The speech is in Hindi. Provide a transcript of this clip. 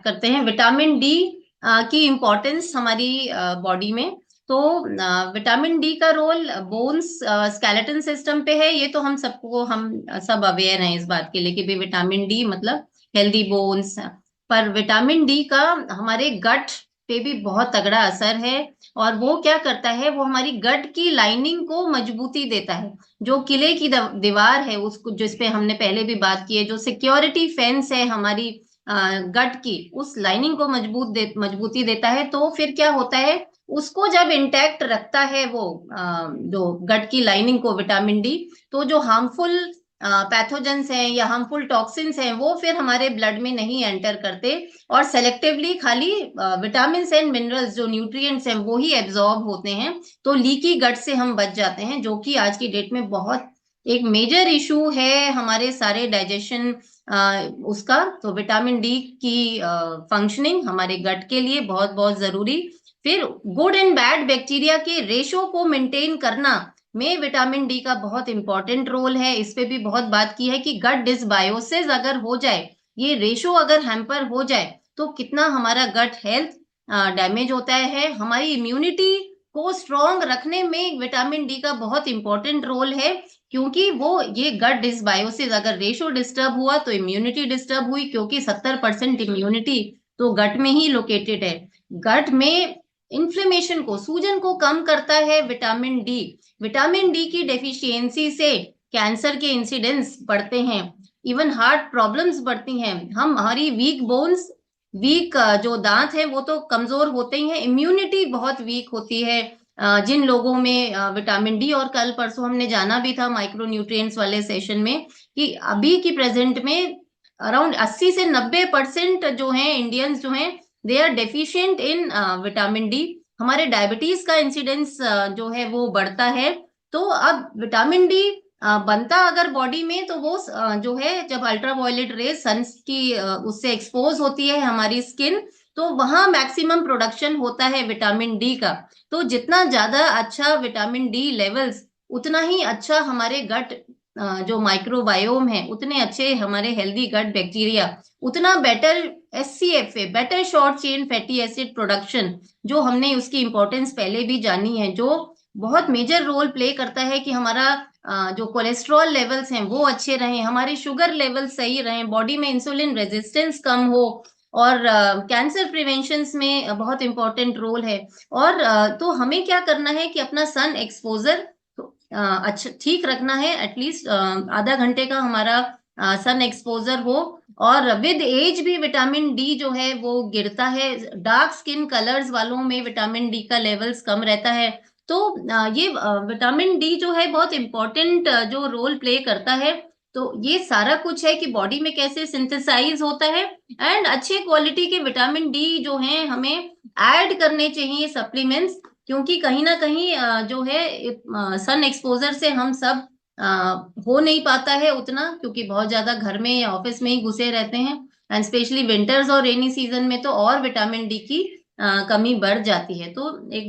करते हैं विटामिन डी की इम्पोर्टेंस हमारी बॉडी में। तो विटामिन डी का रोल बोन्स स्केलेटन सिस्टम पे है, ये तो हम सब अवेयर हैं इस बात के लिए कि भी विटामिन डी मतलब हेल्दी बोन्स। पर विटामिन डी का हमारे गट पे भी बहुत तगड़ा असर है। और वो क्या करता है, वो हमारी गट की लाइनिंग को मजबूती देता है। जो किले की दीवार है उसको, जिस पे हमने पहले भी बात की है, जो सिक्योरिटी फेंस है हमारी गट की, उस लाइनिंग को मजबूती देता है। तो फिर क्या होता है, उसको जब इंटैक्ट रखता है वो जो गट की लाइनिंग को विटामिन डी, तो जो हार्मफुल पैथोजेंस हैं या हार्मफुल टॉक्सिन्स हैं वो फिर हमारे ब्लड में नहीं एंटर करते, और सेलेक्टिवली खाली विटामिन एंड मिनरल्स जो न्यूट्रिएंट्स हैं वो ही एब्जॉर्ब होते हैं। तो लीकी गट से हम बच जाते हैं, जो कि आज की डेट में बहुत एक मेजर इशू है हमारे सारे डाइजेशन उसका। तो विटामिन डी की फंक्शनिंग हमारे गट के लिए बहुत बहुत जरूरी। फिर गुड एंड बैड बैक्टीरिया के रेशो को मेंटेन करना में विटामिन डी का बहुत इंपॉर्टेंट रोल है। इस पे भी बहुत बात की है कि गट डिसबायोसिस अगर हो जाए, ये रेशो अगर हैम्पर हो जाए, तो कितना हमारा गट हेल्थ डैमेज होता है। हमारी इम्यूनिटी को स्ट्रॉन्ग रखने में विटामिन डी का बहुत इंपॉर्टेंट रोल है, क्योंकि वो ये गट डिसबायोसिस अगर रेशो डिस्टर्ब हुआ तो इम्यूनिटी डिस्टर्ब हुई, क्योंकि 70% इम्यूनिटी तो गट में ही लोकेटेड है। गट में इन्फ्लेमेशन को, सूजन को कम करता है विटामिन डी। विटामिन डी की डेफिशिएंसी से कैंसर के इंसिडेंस बढ़ते हैं, इवन हार्ट प्रॉब्लम्स बढ़ती हैं। हमारी वीक बोन्स, वीक जो दांत है वो तो कमजोर होते ही हैं, इम्यूनिटी बहुत वीक होती है जिन लोगों में विटामिन डी। और कल परसों हमने जाना भी था माइक्रो न्यूट्रिएंट्स वाले सेशन में कि अभी की प्रेजेंट में अराउंड 80 से 90% जो हैं इंडियंस जो हैं, they are deficient in vitamin D. हमारे डायबिटीज का इंसिडेंस जो है वो बढ़ता है। तो अब विटामिन डी बनता अगर बॉडी में, तो वो जो है जब अल्ट्रावायलेट रेज सन की उससे एक्सपोज होती है हमारी स्किन, तो वहां मैक्सिमम प्रोडक्शन होता है विटामिन डी का। तो जितना ज्यादा अच्छा विटामिन डी लेवल्स, उतना ही अच्छा हमारे गट जो माइक्रोबायोम है, उतने अच्छे हमारे हेल्दी गट बैक्टीरिया, उतना better SCFA, better short chain fatty acid production, जो हमने उसकी इंपॉर्टेंस पहले भी जानी है, जो बहुत मेजर रोल प्ले करता है कि हमारा जो कोलेस्ट्रॉल लेवल्स हैं वो अच्छे रहें, हमारे शुगर लेवल सही रहें, बॉडी में इंसुलिन रेजिस्टेंस कम हो, और कैंसर प्रिवेंशन में बहुत इंपॉर्टेंट रोल है। और तो हमें क्या करना है कि अपना सन एक्सपोजर अच्छा ठीक रखना है, एटलीस्ट आधा घंटे का हमारा सन एक्सपोजर हो। और विद एज भी विटामिन डी जो है वो गिरता है, डार्क स्किन कलर्स वालों में विटामिन डी का लेवल्स कम रहता है। तो ये विटामिन डी जो है बहुत इंपॉर्टेंट जो रोल प्ले करता है। तो ये सारा कुछ है कि बॉडी में कैसे सिंथेसाइज होता है, एंड अच्छे क्वालिटी के विटामिन डी जो है हमें ऐड करने चाहिए सप्लीमेंट्स, क्योंकि कहीं ना कहीं जो है सन एक्सपोजर से हम सब हो नहीं पाता है उतना, क्योंकि बहुत ज्यादा घर में या ऑफिस में ही घुसे रहते हैं। एंड स्पेशली विंटर्स और रेनी सीजन में तो और विटामिन डी की कमी बढ़ जाती है। तो एक